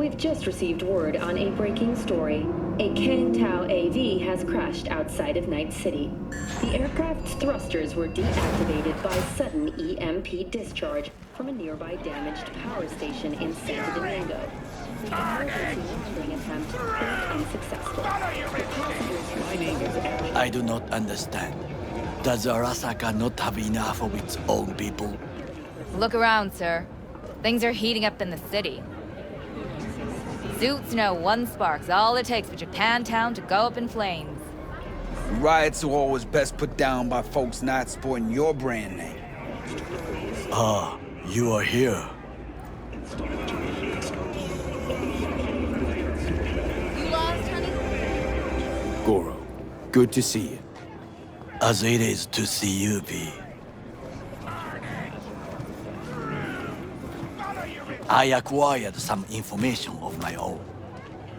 We've just received word on a breaking story. A Kangtao AV has crashed outside of Night City. The aircraft's thrusters were deactivated by sudden EMP discharge from a nearby damaged power station in Santo Domingo. The emergency landing attempt proved unsuccessful. The passengers I do not understand. Does Arasaka not have enough of its own people? Look around, sir. Things are heating up in the city. Suits know one spark's all it takes for Japantown to go up in flames. Riots are always best put down by folks not sporting your brand name. Ah, you are here. You lost, honey? Goro, good to see you. As it is to see you, V. I acquired some information of my own.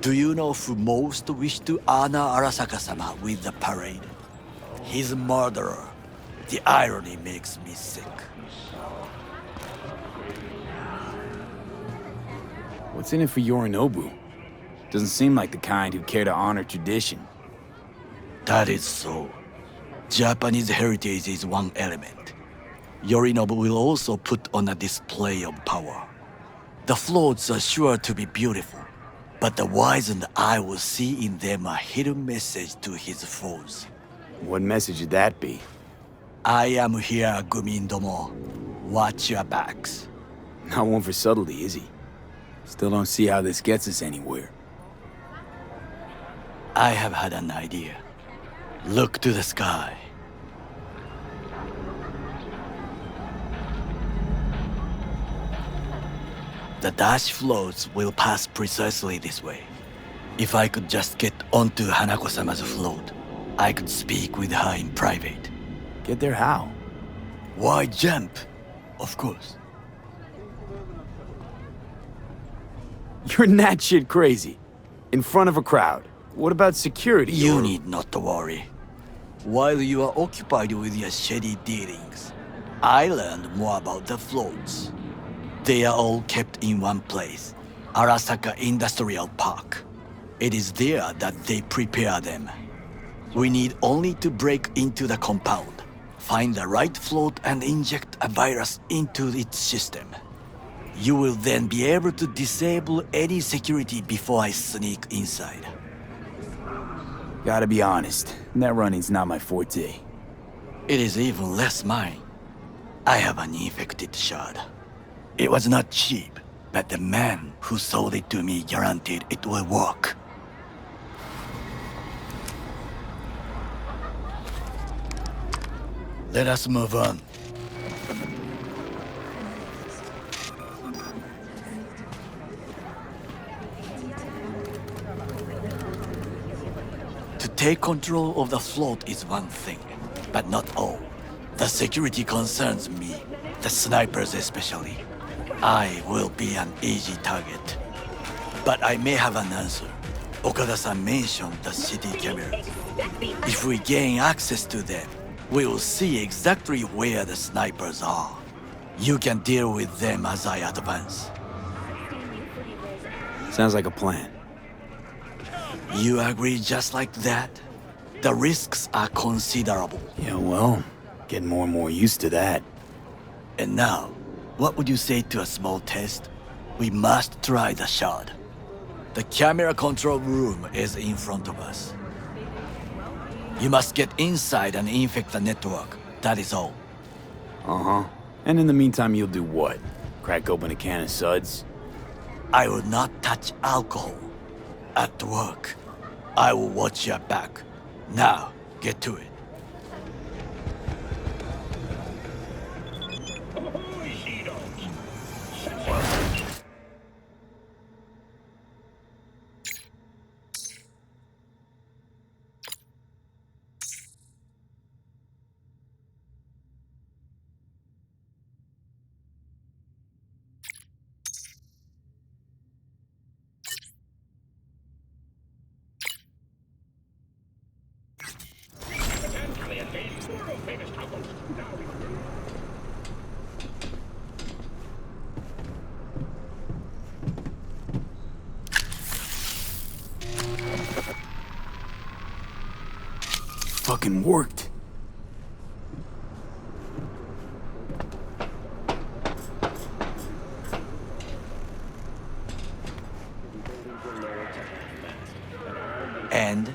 Do you know who most wish to honor Arasaka-sama with the parade? His murderer. The irony makes me sick. What's in it for Yorinobu? Doesn't seem like the kind who care to honor tradition. That is so. Japanese heritage is one element. Yorinobu will also put on a display of power. The floats are sure to be beautiful, but the wizened eye will see in them a hidden message to his foes. What message would that be? I am here, Gumindomo. Watch your backs. Not one for subtlety, is he? Still don't see how this gets us anywhere. I have had an idea. Look to the sky. The dash floats will pass precisely this way. If I could just get onto Hanako-sama's float, I could speak with her in private. Get there how? Why jump? Of course. You're that shit crazy. In front of a crowd. What about security? You need not to worry. While you are occupied with your shady dealings, I learned more about the floats. They are all kept in one place, Arasaka Industrial Park. It is there that they prepare them. We need only to break into the compound, find the right float and inject a virus into its system. You will then be able to disable any security before I sneak inside. Gotta be honest, net running's not my forte. It is even less mine. I have an infected shard. It was not cheap, but the man who sold it to me guaranteed it will work. Let us move on. To take control of the float is one thing, but not all. The security concerns me, the snipers especially. I will be an easy target. But I may have an answer. Okada-san mentioned the city cameras. If we gain access to them, we will see exactly where the snipers are. You can deal with them as I advance. Sounds like a plan. You agree just like that? The risks are considerable. Yeah, well, getting more and more used to that. And now, what would you say to a small test? We must try the shard. The camera control room is in front of us. You must get inside and infect the network. That is all. Uh-huh. And in the meantime, you'll do what? Crack open a can of suds? I will not touch alcohol. At work, I will watch your back. Now, get to it. fucking worked. And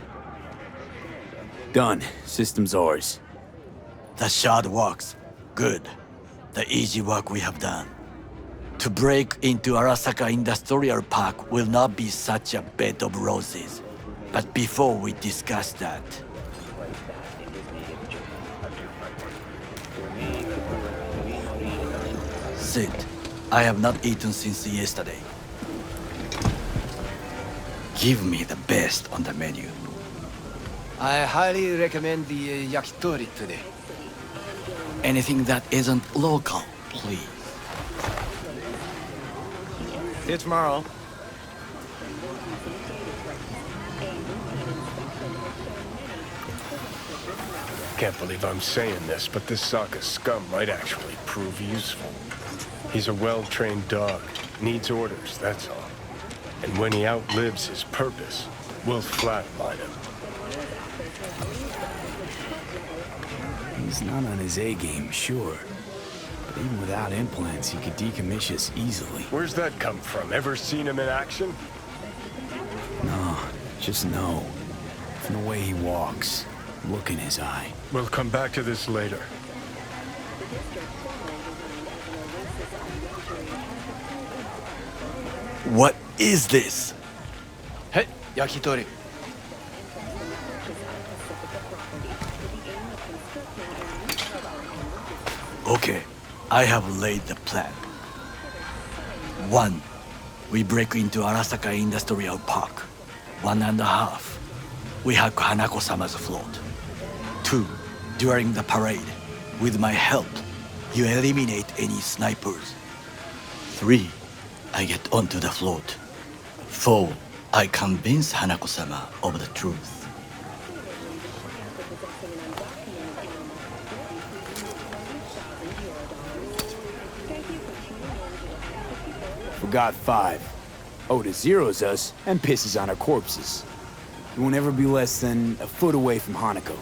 Done. System's ours. the shard works. Good. The easy work we have done. To break into Arasaka Industrial Park will not be such a bed of roses. But before we discuss that, sit. I have not eaten since yesterday. Give me the best on the menu. I highly recommend the yakitori today. Anything that isn't local, please. See you tomorrow. Can't believe I'm saying this, but this Sokka scum might actually prove useful. He's a well-trained dog. Needs orders, that's all. And when he outlives his purpose, we'll flatline him. He's not on his A game, sure. But even without implants, he could decommission us easily. Where's that come from? Ever seen him in action? No, just no. From the way he walks, look in his eye. We'll come back to this later. What is this? Hey, yakitori. Okay, I have laid the plan. 1. We break into Arasaka Industrial Park. 1.5. We hack Hanako-sama's float. 2. During the parade, with my help, you eliminate any snipers. 3. I get onto the float. 4. I convince Hanako-sama of the truth. Forgot 5. Oda zeroes us and pisses on our corpses. He won't ever be less than a foot away from Hanako.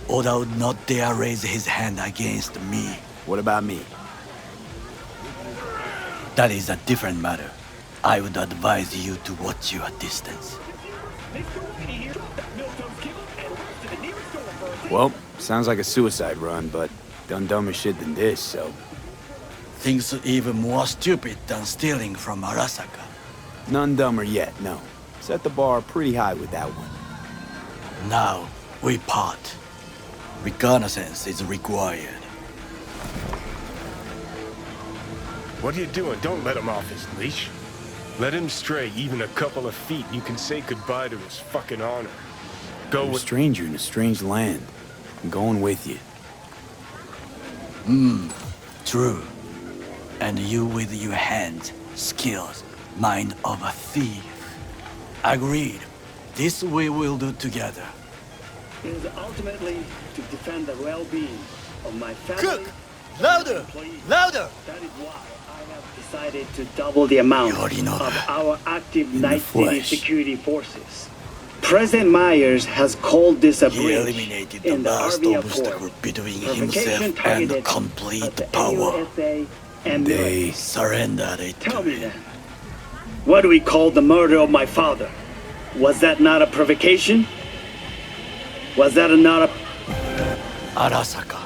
Oda would not dare raise his hand against me. What about me? That is a different matter. I would advise you to watch your distance. Well, sounds like a suicide run, but done dumber shit than this, so... Things even more stupid than stealing from Arasaka. None dumber yet, no. Set the bar pretty high with that one. Now, we part. Reconnaissance is required. What are you doing? Don't let him off his leash. Let him stray even a couple of feet and you can say goodbye to his fucking honor. Go I'm a with... stranger in a strange land. I'm going with you. True. And you with your hands, skills, mind of a thief. Agreed. This we will do together. It is ultimately to defend the well-being of my family. Cook! Louder! Employees. Louder! That is why I have decided to double the amount Yorinobu. of our active In Night the City flesh. security forces. President Myers has called this a He breach eliminated the in the last Army obstacle Accord. between Provocation himself targeted and complete at the power. AUSA and They military. Surrendered it Tell to me him. then, what do we call the murder of my father? Was that not a provocation? Was that not a... Arasaka,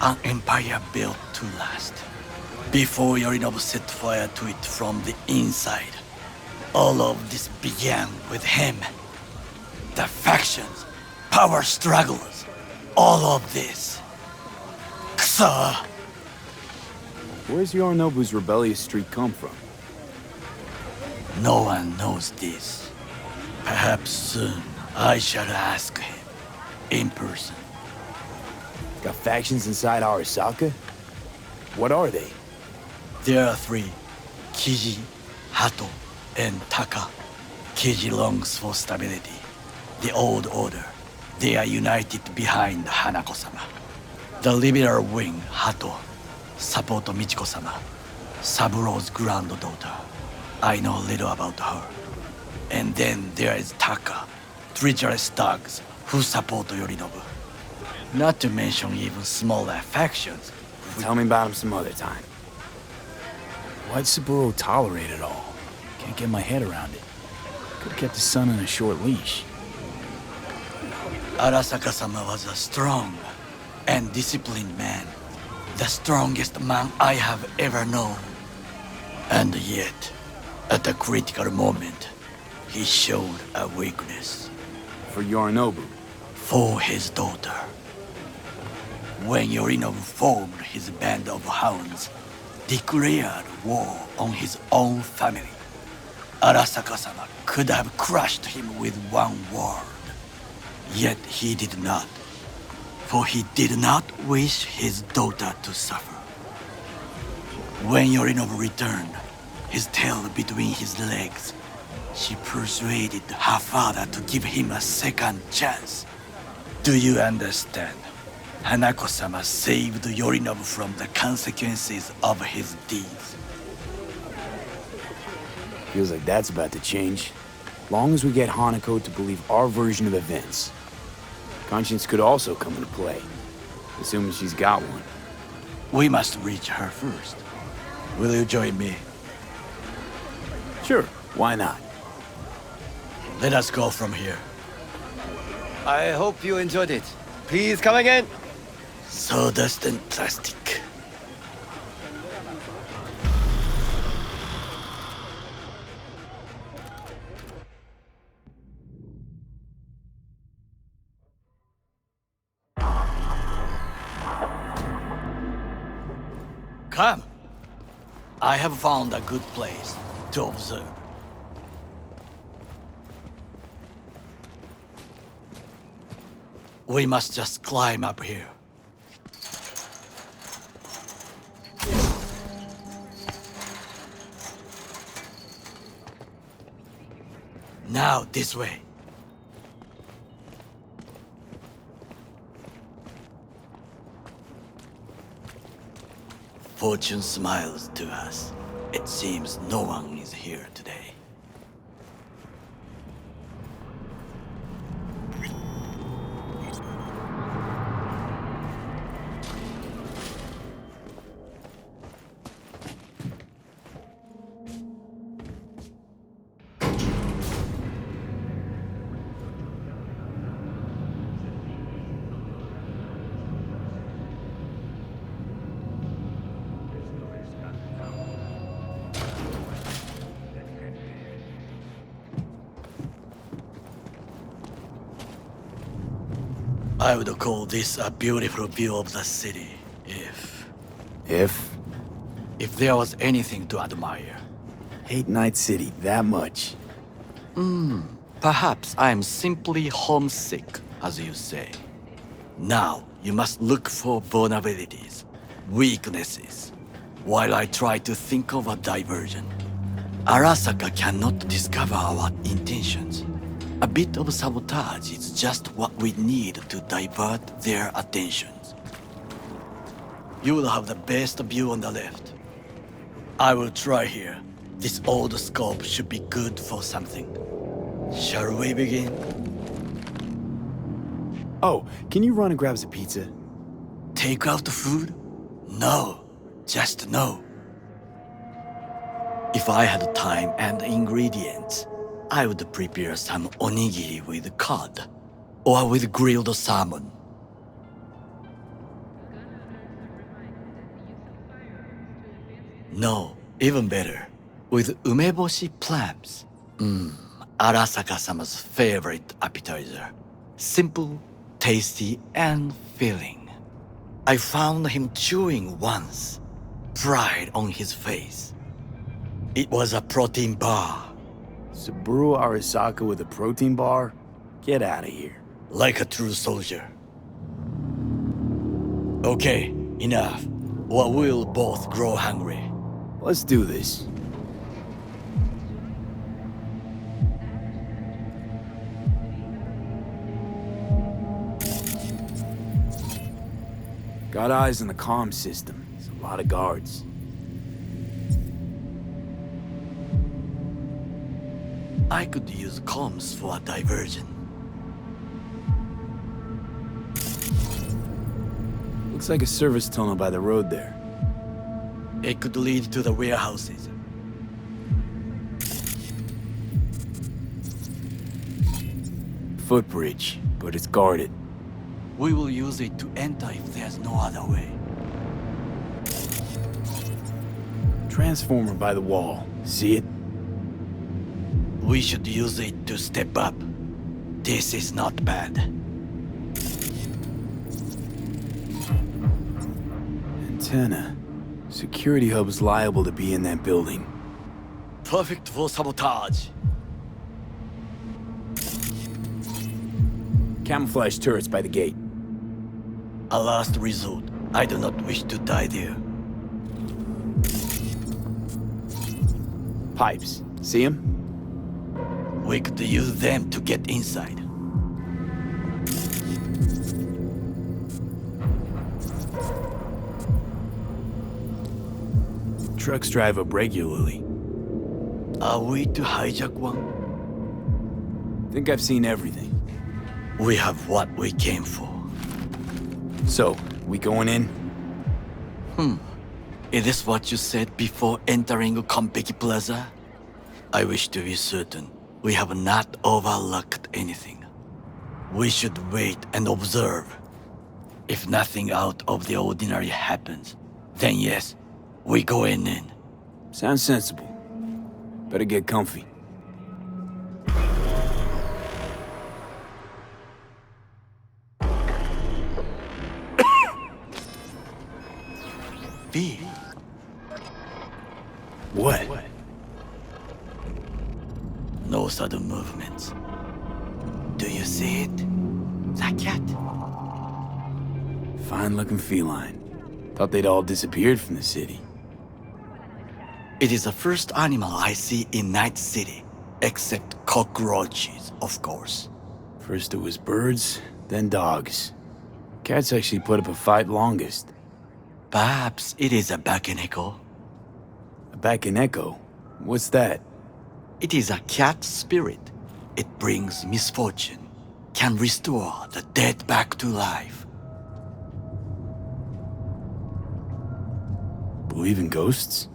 an empire built to last. Before Yorinobu set fire to it from the inside, all of this began with him. The factions, power struggles, all of this. Kusa! Where's Yorinobu's rebellious streak come from? No one knows this. Perhaps soon I shall ask him in person. Got factions inside Arasaka? What are they? There are 3, Kiji, Hato, and Taka. Kiji longs for stability. The old order. They are united behind Hanako-sama. The liberal wing, Hato, support Michiko-sama, Saburo's granddaughter. I know little about her. And then there is Taka, treacherous thugs who support Yorinobu. Not to mention even smaller factions. Tell me about him some other time. Why'd Saburo tolerate it all? Can't get my head around it. Could've kept his son on a short leash. Arasaka-sama was a strong and disciplined man. The strongest man I have ever known. And yet, at a critical moment, he showed a weakness. For Yorinobu. For his daughter. When Yorinobu formed his band of hounds, declared war on his own family, Arasaka-sama could have crushed him with one word. Yet he did not, for he did not wish his daughter to suffer. When Yorinobu returned, his tail between his legs, she persuaded her father to give him a second chance. Do you understand? Hanako-sama saved Yorinobu from the consequences of his deeds. Feels like that's about to change. Long as we get Hanako to believe our version of events. Conscience could also come into play, assuming she's got one. We must reach her first. Will you join me? Sure, why not? Let us go from here. I hope you enjoyed it. Please come again. Sawdust and plastic. Come. I have found a good place to observe. We must just climb up here. Now, this way. Fortune smiles to us. It seems no one is here today. I would call this a beautiful view of the city, if there was anything to admire. Hate Night City that much. Perhaps I'm simply homesick, as you say. Now, you must look for vulnerabilities, weaknesses, while I try to think of a diversion. Arasaka cannot discover our intentions. A bit of sabotage is just what we need to divert their attentions. You will have the best view on the left. I will try here. This old scope should be good for something. Shall we begin? Oh, can you run and grab some pizza? Take out the food? No, just no. If I had time and ingredients, I would prepare some onigiri with cod, or with grilled salmon. No, even better, with umeboshi clams. Arasaka-sama's favorite appetizer. Simple, tasty, and filling. I found him chewing once, pride on his face. It was a protein bar. Saburo Arasaka with a protein bar? Get out of here. Like a true soldier. Okay, enough. Or we'll both grow hungry. Let's do this. Got eyes on the comm system. There's a lot of guards. I could use comms for a diversion. Looks like a service tunnel by the road there. It could lead to the warehouses. Footbridge, but it's guarded. We will use it to enter if there's no other way. Transformer by the wall. See it? We should use it to step up. This is not bad. Antenna. Security hub's liable to be in that building. Perfect for sabotage. Camouflage turrets by the gate. A last resort. I do not wish to die there. Pipes. See them? We could use them to get inside. Trucks drive up regularly. Are we to hijack one? Think I've seen everything. We have what we came for. So, we going in? Is this what you said before entering Konpeki Plaza? I wish to be certain we have not overlooked anything. We should wait and observe. If nothing out of the ordinary happens, then yes, we go in. Sounds sensible. Better get comfy. V. What? No sudden movements. Do you see it? The cat. Fine-looking feline. Thought they'd all disappeared from the city. It is the first animal I see in Night City, except cockroaches, of course. First it was birds, then dogs. Cats actually put up a fight longest. Perhaps it is a Bakeneko. A Bakeneko? What's that? It is a cat spirit. It brings misfortune, can restore the dead back to life. Believe in ghosts?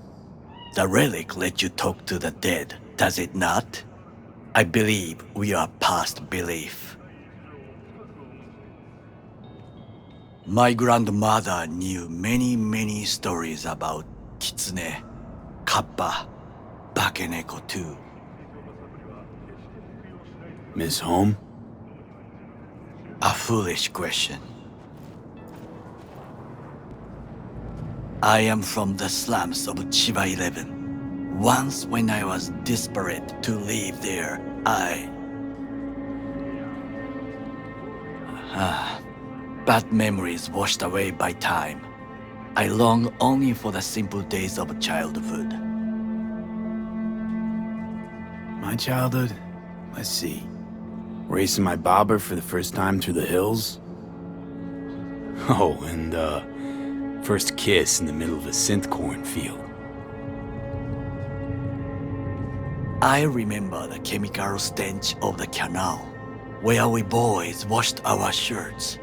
The relic lets you talk to the dead, does it not? I believe we are past belief. My grandmother knew many stories about Kitsune, Kappa, Bakeneko too. Miss Home? A foolish question. I am from the slums of Chiba 11. Once when I was desperate to live there, bad memories washed away by time. I long only for the simple days of childhood. My childhood? Let's see. Racing my bobber for the first time through the hills? Oh, and first kiss in the middle of a synth cornfield. I remember the chemical stench of the canal, where we boys washed our shirts.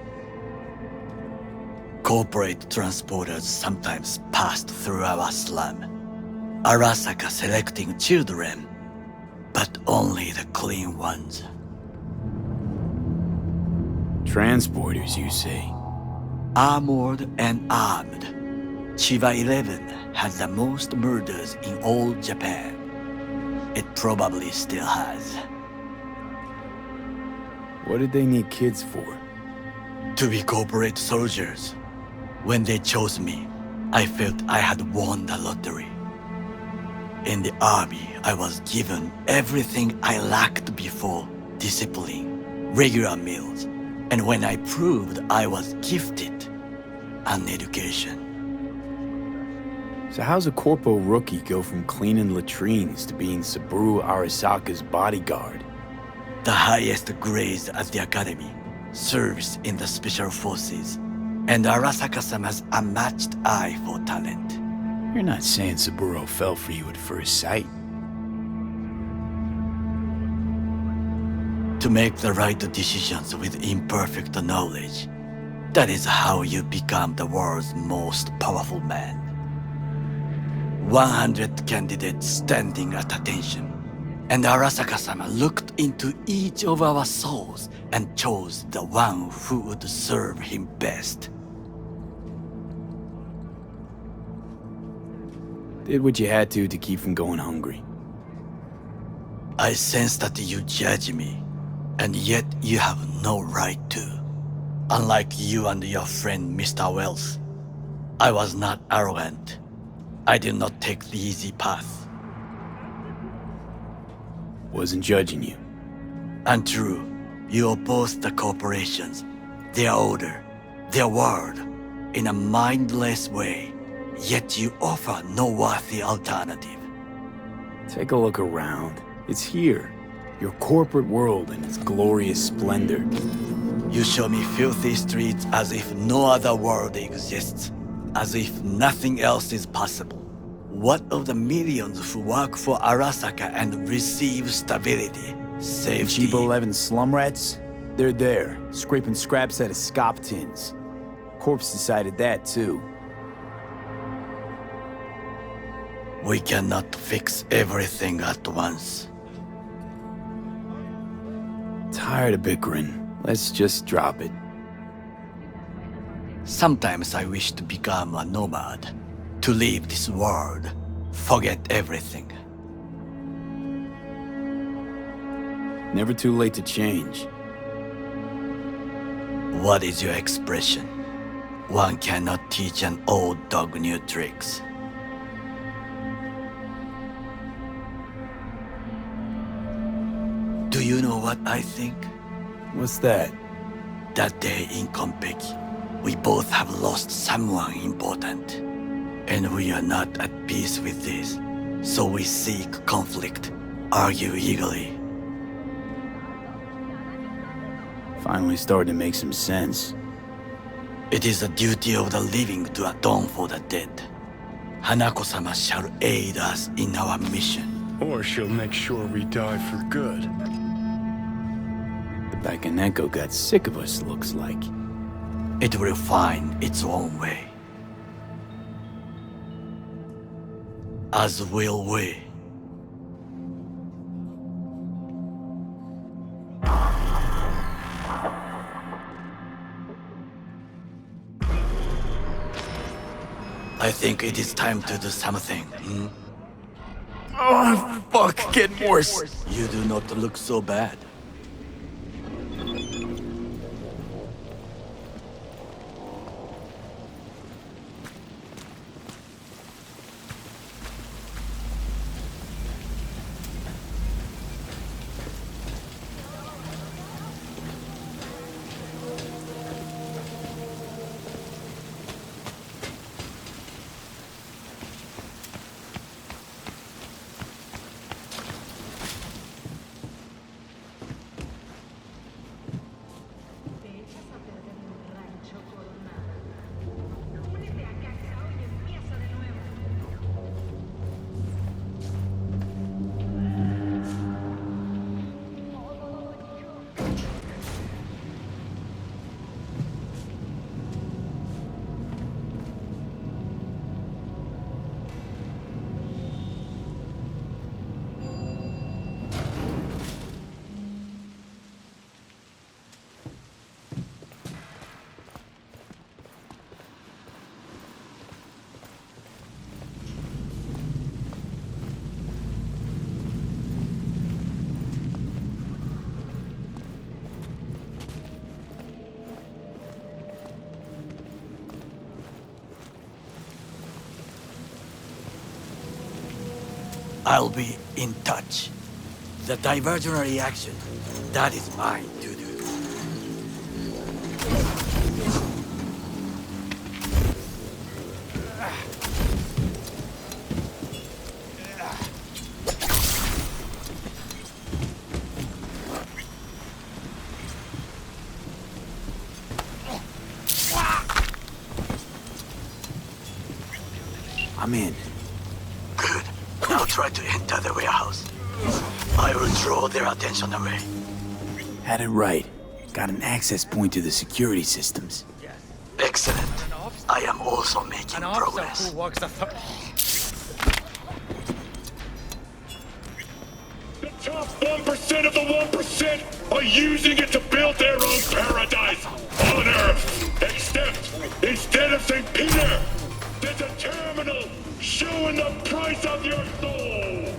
Corporate transporters sometimes passed through our slum, Arasaka selecting children, but only the clean ones. Transporters, you say? Armored and armed. Chiba 11 has the most murders in all Japan. It probably still has. What did they need kids for? To be corporate soldiers. When they chose me, I felt I had won the lottery. In the army, I was given everything I lacked before: discipline, regular meals, and when I proved I was gifted, an education. So how's a corpo rookie go from cleaning latrines to being Saburo Arasaka's bodyguard? The highest grades at the academy, serves in the special forces, and Arasaka-sama's unmatched eye for talent. You're not saying Saburo fell for you at first sight. To make the right decisions with imperfect knowledge, That is how you become the world's most powerful man. 100 candidates standing at attention. And Arasaka-sama looked into each of our souls and chose the one who would serve him best. Did what you had to keep from going hungry. I sense that you judge me, and yet you have no right to. Unlike you and your friend Mr. Wells, I was not arrogant. I did not take the easy path. Wasn't judging you. Untrue. You oppose the corporations, their order, their word, in a mindless way, yet you offer no worthy alternative. Take a look around. It's here. Your corporate world in its glorious splendor. You show me filthy streets as if no other world exists, as if nothing else is possible. What of the millions who work for Arasaka and receive stability, safety? Cheap 11 slum rats? They're there, scraping scraps out of scop tins. Corpse decided that too. We cannot fix everything at once. Tired of bickering. Let's just drop it. Sometimes I wish to become a nomad, to leave this world, forget everything. Never too late to change. What is your expression? One cannot teach an old dog new tricks. Do you know what I think? What's that? That day in Konpeki, we both have lost someone important. And we are not at peace with this. So we seek conflict, argue eagerly. Finally starting to make some sense. It is the duty of the living to atone for the dead. Hanako-sama shall aid us in our mission. Or she'll make sure we die for good. The Bakaneko got sick of us, looks like. It will find its own way. As will we. I think it is time to do something. Oh, fuck, getting worse. You do not look so bad. I'll be in touch. The diversionary action, that is mine to do. I'm in. Good. Now try to enter the warehouse. I will draw their attention away. Had it right. Got an access point to the security systems. Yes. Excellent. I am also making progress. who walks the The top 1% of the 1% are using it to build their own paradise on Earth. Except, instead of St. Peter, there's a terminal showing the price of your soul.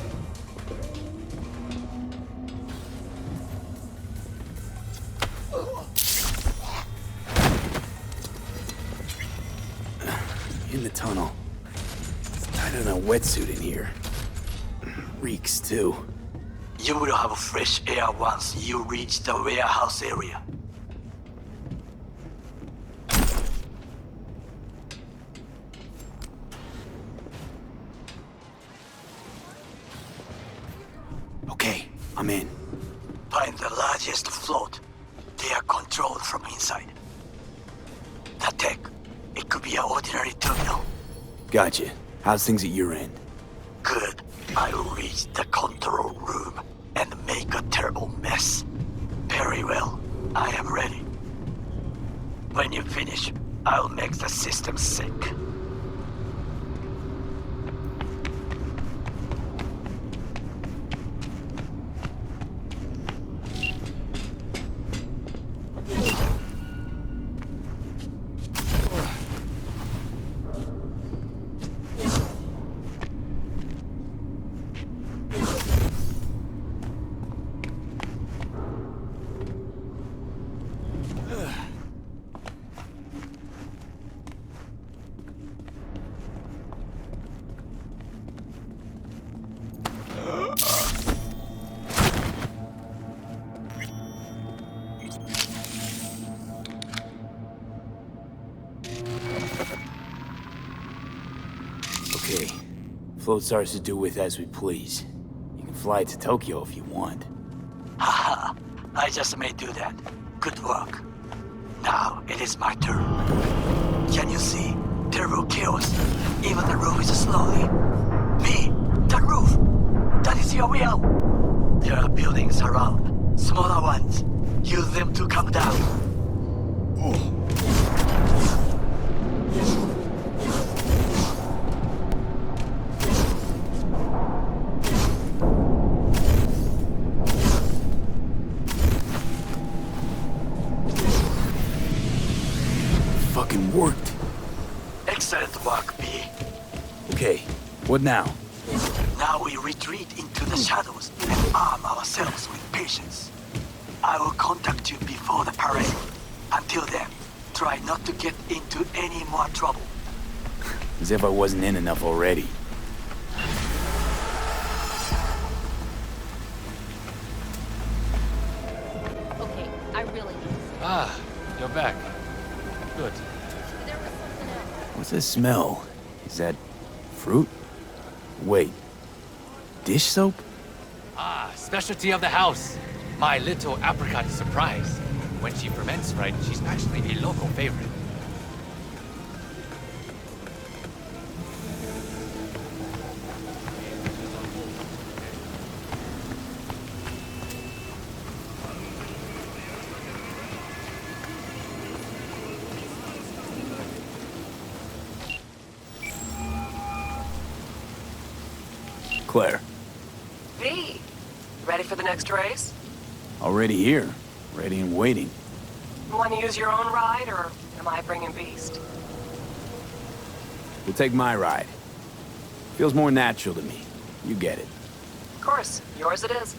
In the tunnel. It's tighter than a wetsuit in here. Reeks, too. You will have fresh air once you reach the warehouse area. Okay, I'm in. Find the largest float. They are controlled from inside. The tech. It could be an ordinary terminal. Gotcha. How's things at your end? Good. I will reach the control room and make a terrible mess. Very well. I am ready. When you finish, I'll make the system sync. Okay. Float's ours to do with as we please. You can fly it to Tokyo if you want. Haha, I just may do that. Good work. Now it is my turn. Can you see? Terrible chaos. Even the roof is slowly. Me, the roof. That is your will. There are buildings around, smaller ones. Use them to come down. Fucking worked. Excellent work, B. Okay, what now? Now we retreat into the shadows and arm ourselves with patience. I will contact you before the parade. Until then, try not to get into any more trouble. As if I wasn't in enough already. Okay, I really need to see. Ah, you're back. Good. There was something else. What's that smell? Is that fruit? Wait. Dish soap? Ah, specialty of the house. My little apricot surprise. When she ferments right, she's actually a local favorite. Claire. V, ready for the next race? Already here. Ready and waiting. Want to use your own ride, or am I bringing Beast? We'll take my ride. Feels more natural to me. You get it. Of course, yours it is.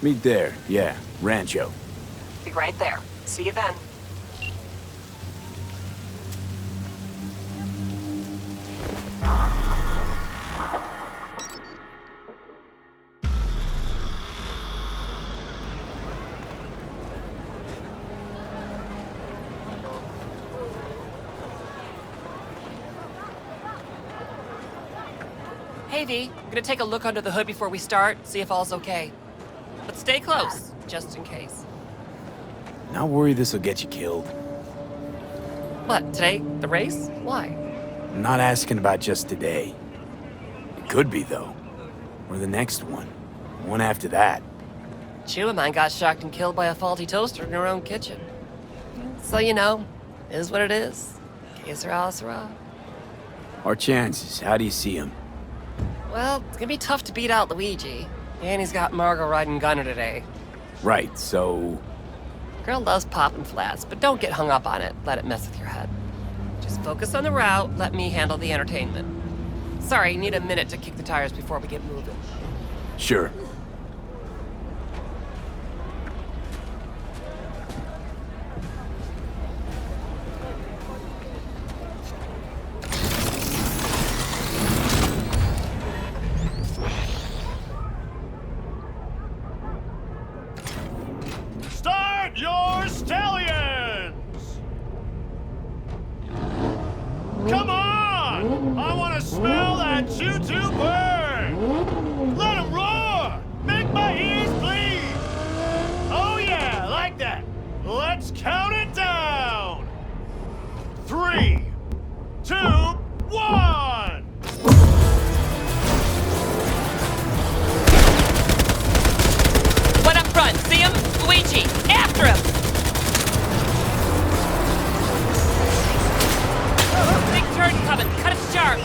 Meet there. Yeah, Rancho. Be right there. See you then. Hey V, I'm gonna take a look under the hood before we start, see if all's okay. But stay close, just in case. Not worry this'll get you killed. What, today? The race? Why? I'm not asking about just today. It could be, though. Or the next one. One after that. Chew of mine got shocked and killed by a faulty toaster in her own kitchen. So, you know, is what it is. Que sera, sera. Our chances, how do you see him? Well, it's gonna be tough to beat out Luigi. And he's got Margot riding Gunner today. Right, so... Girl loves popping flats, but don't get hung up on it. Let it mess with your head. Just focus on the route, let me handle the entertainment. Sorry, need a minute to kick the tires before we get moving. Sure. Start your stallions! Come on! I want to smell that choo-choo burn! Let them roar! Make my ears bleed! Oh yeah, like that! Let's count it down! 3, 2, 1! One up front, see him? Luigi, after him! Big turn coming, cut it sharp!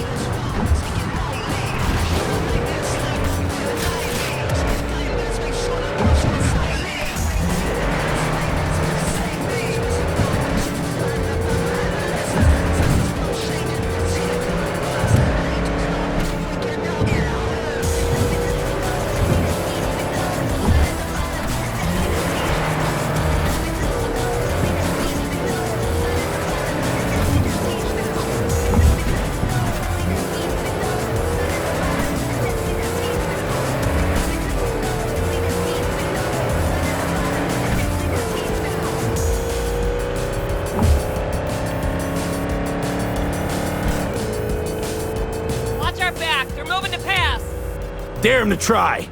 Watch our back, they're moving to pass! Dare him to try!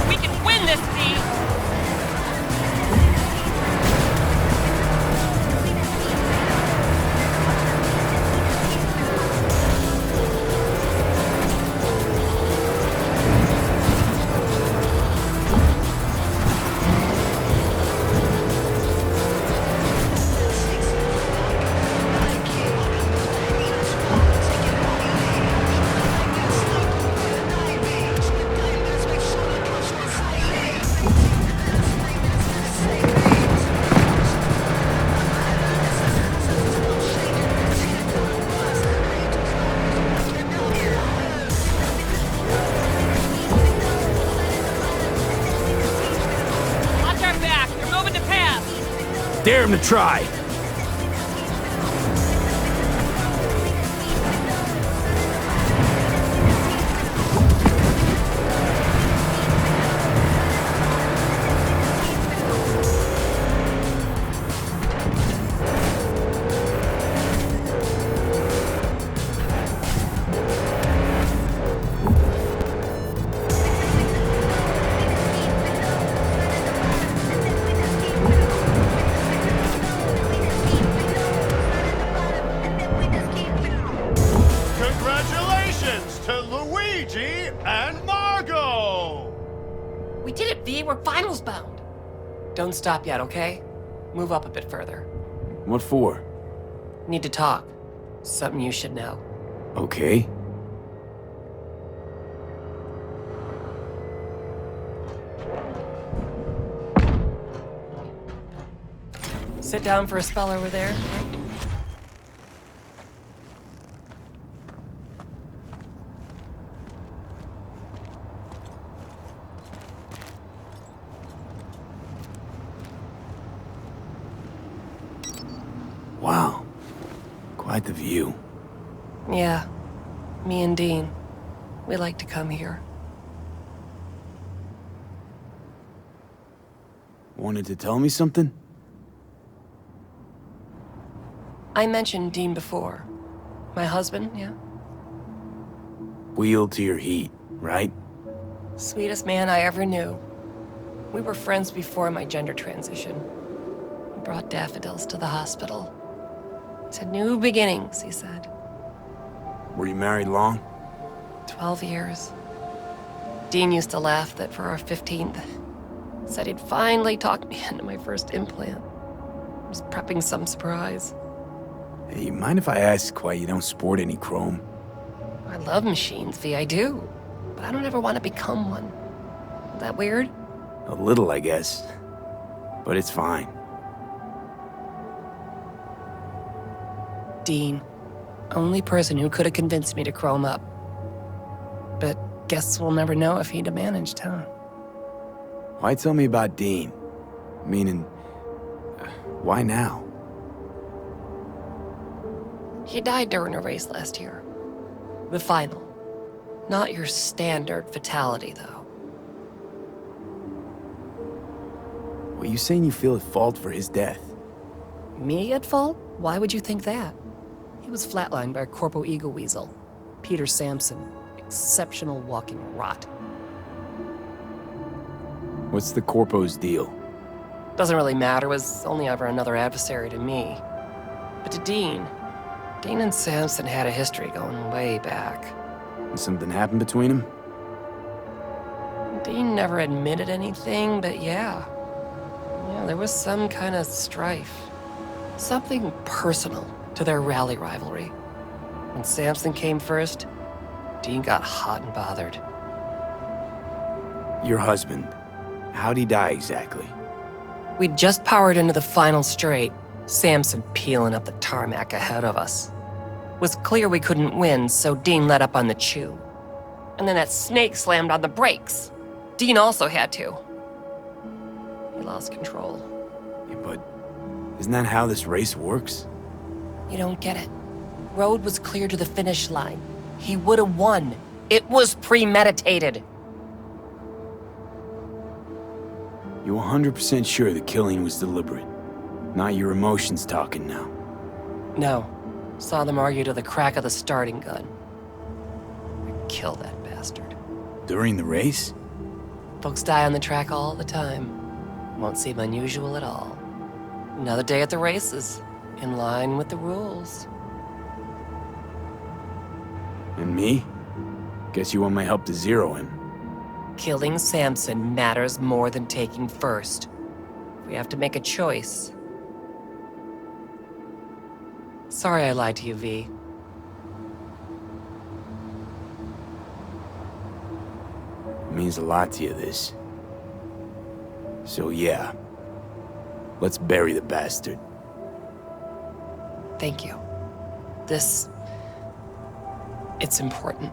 We can win this, Steve! Watch our back, they're moving to pass! Dare him to try! Congratulations to Luigi and Margot! We did it, V. We're finals bound. Don't stop yet, okay? Move up a bit further. What for? Need to talk. Something you should know. Okay. sit down for a spell over there. Wow. Quite the view. Yeah. Me and Dean. We like to come here. Wanted to tell me something? I mentioned Dean before. My husband, yeah? Wheel to your heat, right? Sweetest man I ever knew. We were friends before my gender transition. He brought daffodils to the hospital. To new beginnings, he said. Were you married long? 12 years. Dean used to laugh that for our 15th, said he'd finally talked me into my first implant. I was prepping some surprise. Hey, mind if I ask why you don't sport any chrome? I love machines, V, I do. But I don't ever want to become one. Is that weird? A little, I guess. But it's fine. Dean. Only person who could have convinced me to chrome up. But guess we'll never know if he'd have managed, huh? Why tell me about Dean? Meaning, why now? He died during a race last year. The final. Not your standard fatality, though. What, you saying you feel at fault for his death? Me at fault? Why would you think that? He was flatlined by a corpo ego weasel. Peter Sampson. Exceptional walking rot. What's the corpo's deal? Doesn't really matter, was only ever another adversary to me. But to Dean and Sampson had a history going way back. And something happened between them? Dean never admitted anything, but yeah. Yeah, there was some kind of strife. Something personal to their rally rivalry. When Sampson came first, Dean got hot and bothered. Your husband, how'd he die exactly? We'd just powered into the final straight, Sampson peeling up the tarmac ahead of us. It was clear we couldn't win, so Dean let up on the chew. And then that snake slammed on the brakes. Dean also had to. He lost control. Yeah, but isn't that how this race works? You don't get it. Road was clear to the finish line. He would have won. It was premeditated. You 100% sure the killing was deliberate? Not your emotions talking now? No. Saw them argue to the crack of the starting gun. I'd kill that bastard. During the race? Folks die on the track all the time. Won't seem unusual at all. Another day at the races. In line with the rules. And me? Guess you want my help to zero him. Killing Sampson matters more than taking first. We have to make a choice. Sorry I lied to you, V. It means a lot to you, this. So yeah. Let's bury the bastard. Thank you. It's important.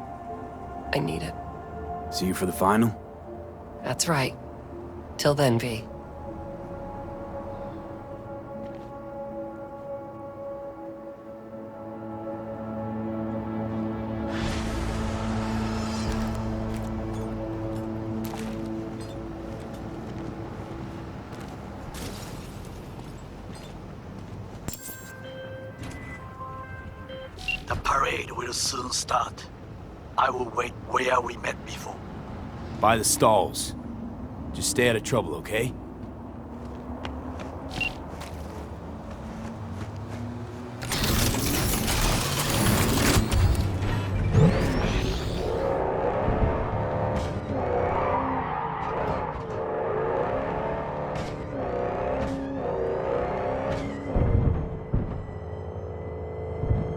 I need it. See you for the final? That's right. Till then, V. The parade will soon start. I will wait where we met before. By the stalls. Just stay out of trouble, okay?